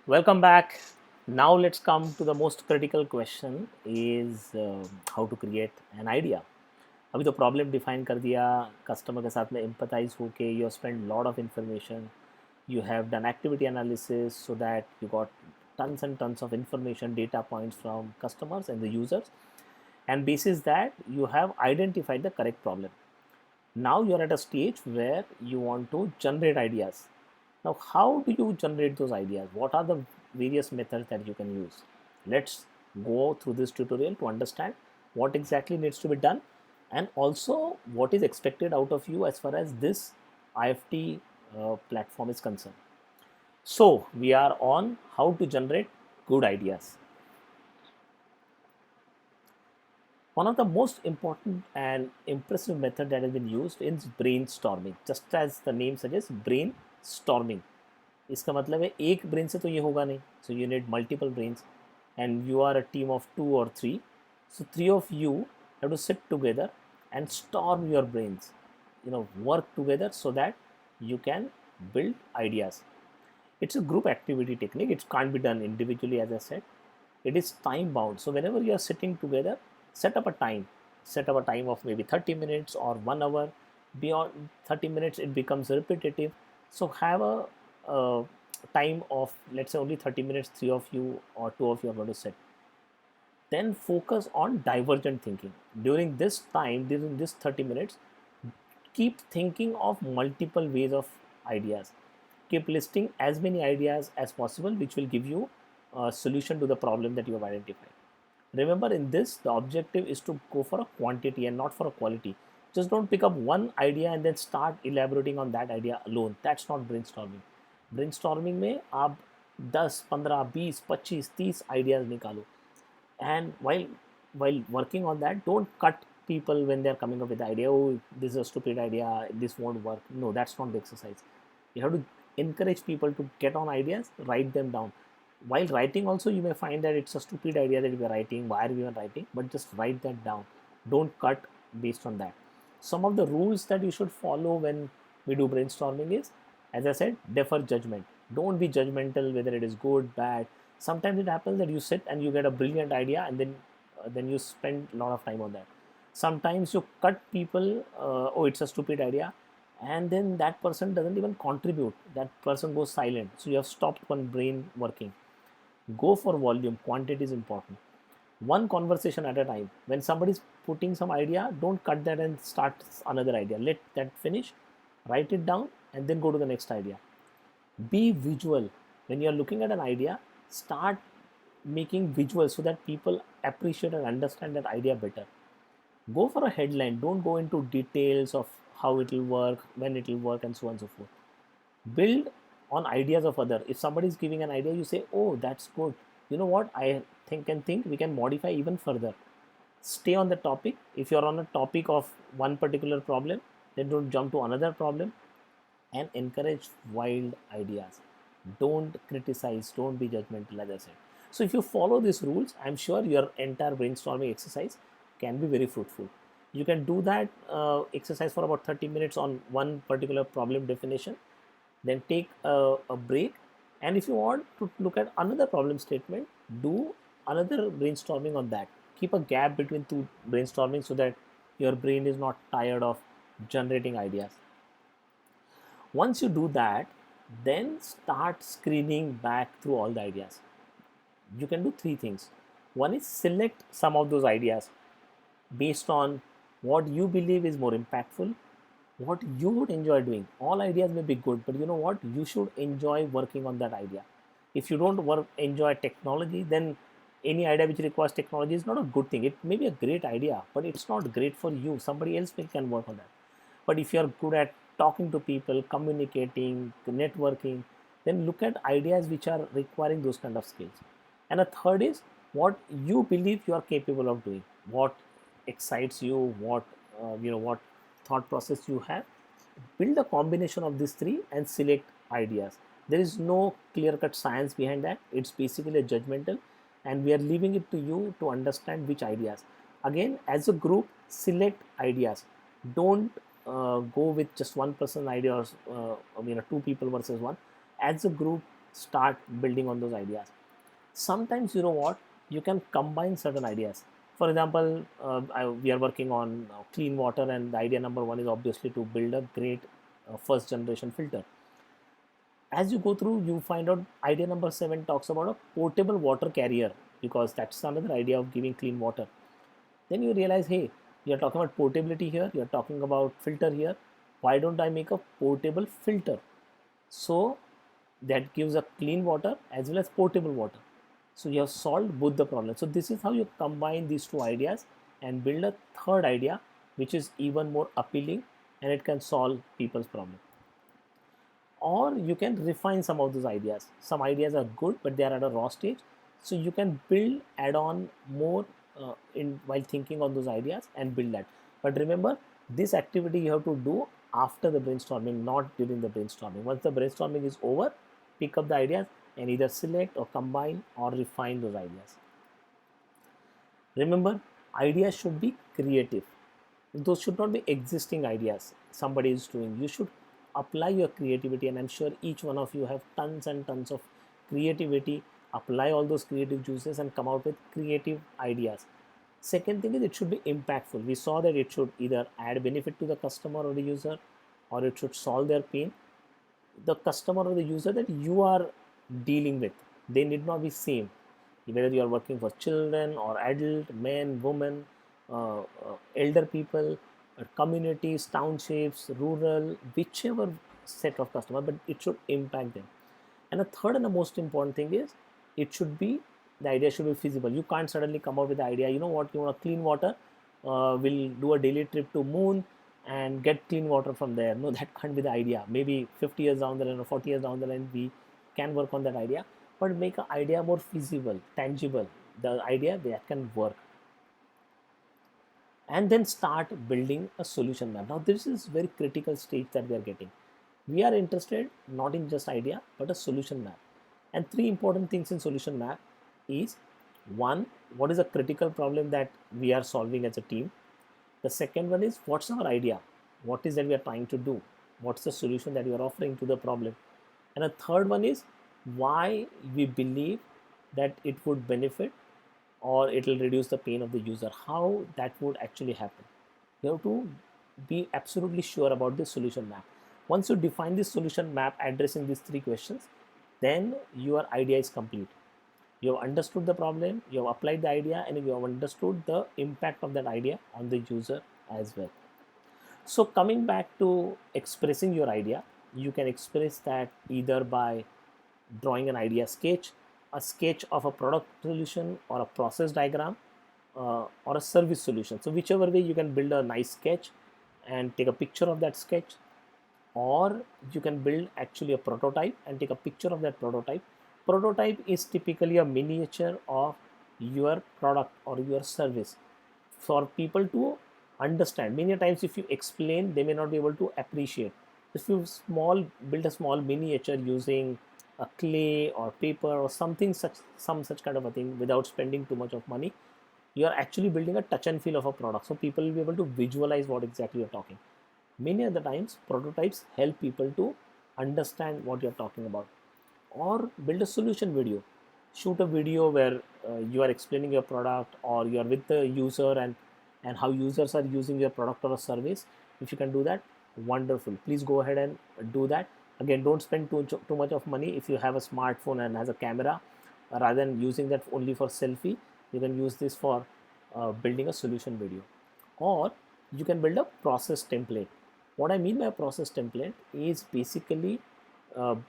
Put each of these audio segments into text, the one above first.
Welcome back. Now let's come to the most critical question is how to create an idea. अभी तो problem define कर दिया customer के साथ में एम्पथाइज होके you spend lot of information you have done activity analysis so that you got tons and tons of information data points from customers and the users, and basis that you have identified the correct problem. Now you're at a stage where you want to generate ideas. Now how do you generate those ideas? What are the various methods that you can use? Let's go through this tutorial to understand what exactly needs to be done and also what is expected out of you as far as this IFT platform is concerned. So we are on how to generate good ideas. One of the most important and impressive method that has been used is brainstorming. Just as the name suggests, brainstorming. इसका मतलब है एक brain से तो ये होगा नहीं. So you need multiple brains, and you are a team of 2 or 3. So 3 of you have to sit together and storm your brains. Work together so that you can build ideas. It's a group activity technique. It can't be done individually, as I said. It is time bound. So whenever you are sitting together, set up a time. Set up a time of maybe 30 minutes or 1 hour. Beyond 30 minutes, it becomes repetitive. So have a time of, let's say, only 30 minutes, 3 of you or 2 of you are going to sit. Then focus on divergent thinking. During this time, during this 30 minutes, keep thinking of multiple ways of ideas. Keep listing as many ideas as possible, which will give you a solution to the problem that you have identified. Remember, in this, the objective is to go for a quantity and not for a quality. Just don't pick up one idea and then start elaborating on that idea alone. That's not brainstorming. Brainstorming में आप 10, 15, 20, 25, 30 ideas निकालो. And while working on that, don't cut people when they're coming up with the idea. Oh, this is a stupid idea. This won't work. No, that's not the exercise. You have to encourage people to get on ideas, write them down. While writing also, you may find that it's a stupid idea that we are writing. Why are we even writing? But just write that down. Don't cut based on that. Some of the rules that you should follow when we do brainstorming is, as I said, defer judgment. Don't be judgmental whether it is good, bad. Sometimes it happens that you sit and you get a brilliant idea, and then you spend a lot of time on that. Sometimes you cut people. Oh, it's a stupid idea, and then that person doesn't even contribute. That person goes silent. So you have stopped one brain working. Go for volume. Quantity is important. One conversation at a time. When somebody is putting some idea, don't cut that and start another idea. Let that finish, write it down, and then go to the next idea. Be visual. When you are looking at an idea, start making visuals so that people appreciate and understand that idea better. Go for a headline. Don't go into details of how it will work, when it will work, and so on and so forth. Build on ideas of other. If somebody is giving an idea, you say, oh, that's good. You know what, I think we can modify even further. Stay on the topic. If you're on a topic of one particular problem, then don't jump to another problem, and encourage wild ideas. Don't criticize, don't be judgmental, as I said. So if you follow these rules, I'm sure your entire brainstorming exercise can be very fruitful. You can do that exercise for about 30 minutes on one particular problem definition, then take a break, and if you want to look at another problem statement, do another brainstorming on that. Keep a gap between two brainstorming so that your brain is not tired of generating ideas. Once you do that, then start screening back through all the ideas. You can do three things. One is select some of those ideas based on what you believe is more impactful, what you would enjoy doing. All ideas may be good, but you know what? You should enjoy working on that idea. If you don't enjoy technology, then any idea which requires technology is not a good thing. It may be a great idea, but it's not great for you. Somebody else can work on that. But if you're good at talking to people, communicating, networking, then look at ideas which are requiring those kind of skills. And a third is what you believe you are capable of doing, what excites you, what thought process you have. Build a combination of these three and select ideas. There is no clear-cut science behind that. It's basically a judgmental, and we are leaving it to you to understand which ideas. Again, as a group, select ideas. Don't go with just one person idea, or two people versus one. As a group, start building on those ideas. Sometimes, you know what, you can combine certain ideas. For example, we are working on clean water, and the idea number one is obviously to build a great first generation filter. As you go through, you find out idea number 7 talks about a portable water carrier, because that's another idea of giving clean water. Then you realize, hey, you're talking about portability here, you're talking about filter here, why don't I make a portable filter? So that gives a clean water as well as portable water. So you have solved both the problems. So this is how you combine these two ideas and build a third idea which is even more appealing, and it can solve people's problem. Or you can refine some of those ideas. Some ideas are good but they are at a raw stage, so you can build, add on more in while thinking on those ideas and build that. But remember, this activity you have to do after the brainstorming, not during the brainstorming. Once the brainstorming is over, pick up the ideas and either select or combine or refine those ideas. Remember, ideas should be creative. Those should not be existing ideas somebody is doing. You should apply your creativity, and I'm sure each one of you have tons and tons of creativity. Apply all those creative juices and come out with creative ideas. Second thing is, it should be impactful. We saw that it should either add benefit to the customer or the user, or it should solve their pain. The customer or the user that you are dealing with, they need not be same, whether you are working for children or adult, men, women, elder people, communities, townships, rural, whichever set of customer, but it should impact them. And the third and the most important thing is, it should be, the idea should be feasible. You can't suddenly come up with the idea, you know what, you want to clean water, we'll do a daily trip to moon and get clean water from there. No, that can't be the idea. Maybe 50 years down the line or 40 years down the line, we can work on that idea, but make an idea more feasible, tangible, the idea that can work. And then start building a solution map. Now this is very critical stage that we are getting. We are interested not in just idea but a solution map. And three important things in solution map is, one, what is a critical problem that we are solving as a team? The second one is, what's our idea? What is that we are trying to do? What's the solution that you are offering to the problem? And the third one is, why we believe that it would benefit or it will reduce the pain of the user, how that would actually happen. You have to be absolutely sure about this solution map. Once you define this solution map addressing these three questions, then your idea is complete. You have understood the problem, you have applied the idea, and you have understood the impact of that idea on the user as well. So coming back to expressing your idea, you can express that either by drawing an idea sketch, a sketch of a product solution or a process diagram, or a service solution. So whichever way, you can build a nice sketch and take a picture of that sketch, or you can build actually a prototype and take a picture of that prototype. Prototype is typically a miniature of your product or your service for people to understand. Many times if you explain, they may not be able to appreciate. If you build a small miniature using a clay or paper or something some such kind of a thing, without spending too much of money, you are actually building a touch and feel of a product, so people will be able to visualize what exactly you're talking. Many other times prototypes help people to understand what you're talking about. Or build a solution video, shoot a video where you are explaining your product, or you are with the user and how users are using your product or a service. If you can do that, wonderful, please go ahead and do that. Again, don't spend too much of money. If you have a smartphone and has a camera, rather than using that only for selfie, you can use this for building a solution video. Or you can build a process template. What I mean by a process template is basically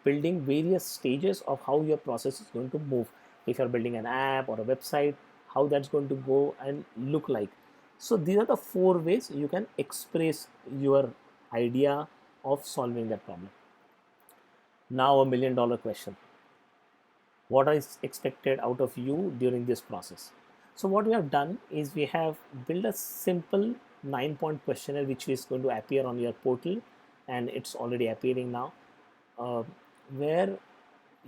building various stages of how your process is going to move. If you're building an app or a website, how that's going to go and look like. So these are the 4 ways you can express your idea of solving that problem. Now, $1 million question. What is expected out of you during this process? So what we have done is, we have built a simple 9-point questionnaire which is going to appear on your portal, and it's already appearing now, where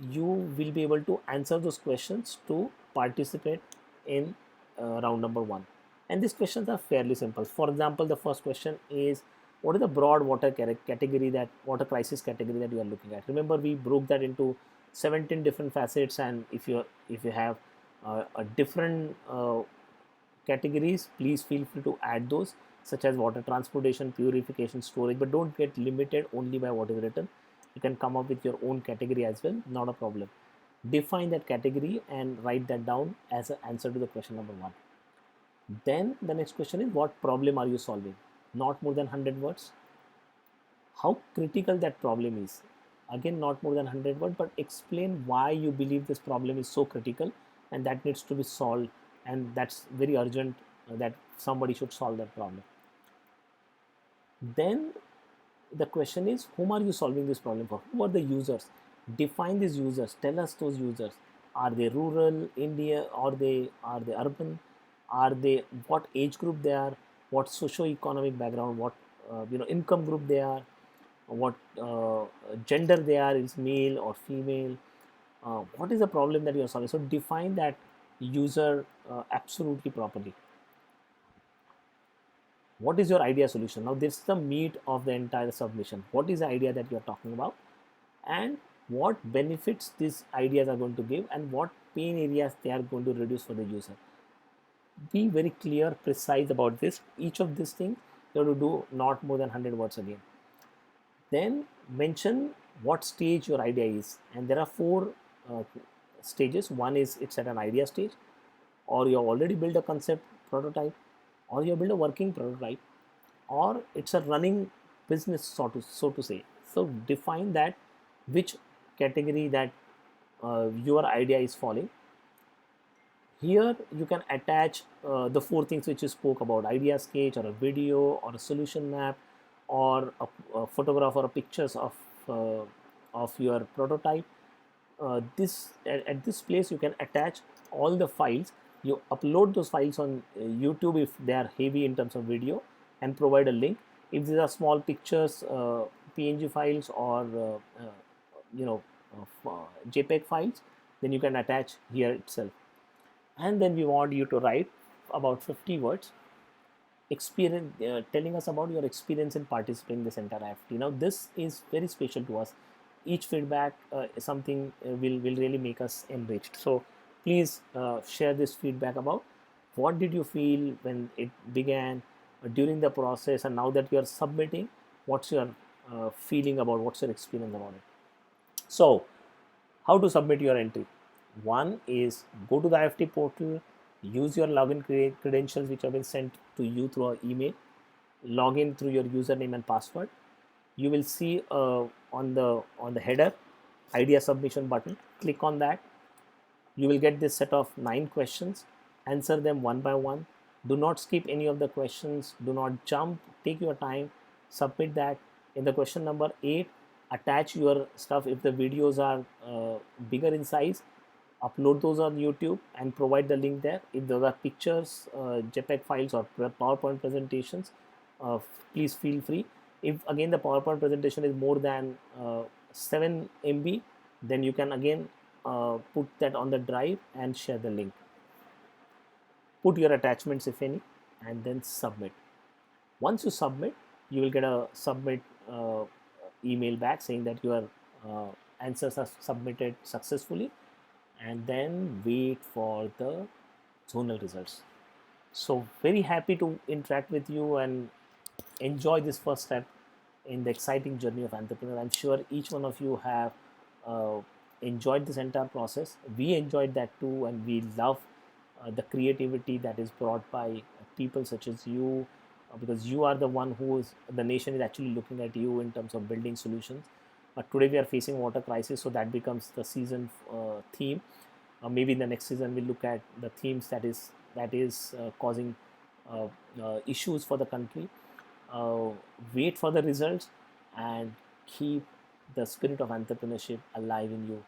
you will be able to answer those questions to participate in round number 1. And these questions are fairly simple. For example, the first question is, what is the broad water category, that water crisis category that you are looking at? Remember, we broke that into 17 different facets, and if you have a different categories, please feel free to add those, such as water transportation, purification, storage, but don't get limited only by what is written. You can come up with your own category as well, not a problem. Define that category and write that down as an answer to the question number 1. Then the next question is, what problem are you solving? Not more than 100 words. How critical that problem is. Again, not more than 100 words, but explain why you believe this problem is so critical and that needs to be solved, and that's very urgent, that somebody should solve that problem. Then the question is, whom are you solving this problem for? Who are the users? Define these users. Tell us those users. Are they rural India, or are they urban? Are they, what age group they are? What socio-economic background? What income group they are? What gender they are, is male or female? What is the problem that you are solving? So define that user absolutely properly. What is your idea solution? Now this is the meat of the entire submission. What is the idea that you are talking about, and what benefits these ideas are going to give, and what pain areas they are going to reduce for the user? Be very clear, precise about this. Each of these things you have to do not more than 100 words again. Then mention what stage your idea is, and there are 4 stages. One is it's at an idea stage, or you have already built a concept prototype, or you have built a working prototype, or it's a running business, so to say. So define that, which category that your idea is falling. Here you can attach the 4 things which you spoke about: idea sketch, or a video, or a solution map, or a photograph, or a pictures of your prototype. This at this place you can attach all the files. You upload those files on YouTube if they are heavy in terms of video, and provide a link. If these are small pictures, PNG files, or JPEG files, then you can attach here itself. And then we want you to write about 50 words experience, telling us about your experience in participating in this entire FT. Now this is very special to us. Each feedback is something will really make us enriched. So please share this feedback about what did you feel when it began, during the process, and now that you are submitting, what's your feeling about, what's your experience about it. So how to submit your entry? One is, go to the IFT portal, use your login credentials which have been sent to you through an email, log in through your username and password. You will see on the header idea submission button. Click on that. You will get this set of 9 questions. Answer them one by one. Do not skip any of the questions. Do not jump. Take your time. Submit that. In the question number 8, attach your stuff. If the videos are bigger in size, upload those on YouTube and provide the link there. If there are pictures, JPEG files, or PowerPoint presentations, please feel free. If again the PowerPoint presentation is more than 7 MB, then you can again put that on the drive and share the link. Put your attachments if any, and then submit. Once you submit, you will get a submit email back saying that your answers are submitted successfully, and then wait for the zonal results. So very happy to interact with you and enjoy this first step in the exciting journey of entrepreneur. I'm sure each one of you have enjoyed this entire process. We enjoyed that too, and we love the creativity that is brought by people such as you, because you are the one who is, the nation is actually looking at you in terms of building solutions. But today we are facing water crisis, so that becomes the season theme. Maybe in the next season we'll look at the themes that is causing issues for the country. Wait for the results and keep the spirit of entrepreneurship alive in you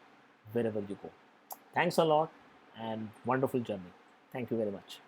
wherever you go. Thanks a lot and wonderful journey. Thank you very much.